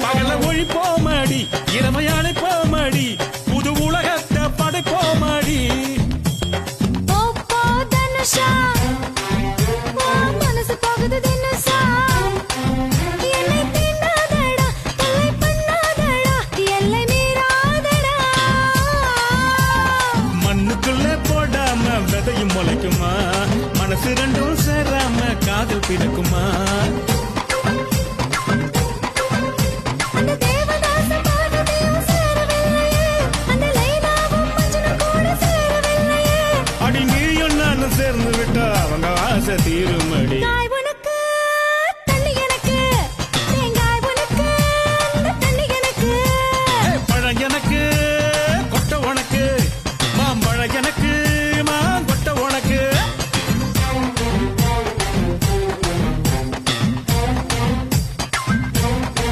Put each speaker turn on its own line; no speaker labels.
பகல ஒழிப்போமடி இரவை அழைப்போமடி புது உலகத்தை படைப்போமடி
தனுஷா மனசு போகுது தினுசா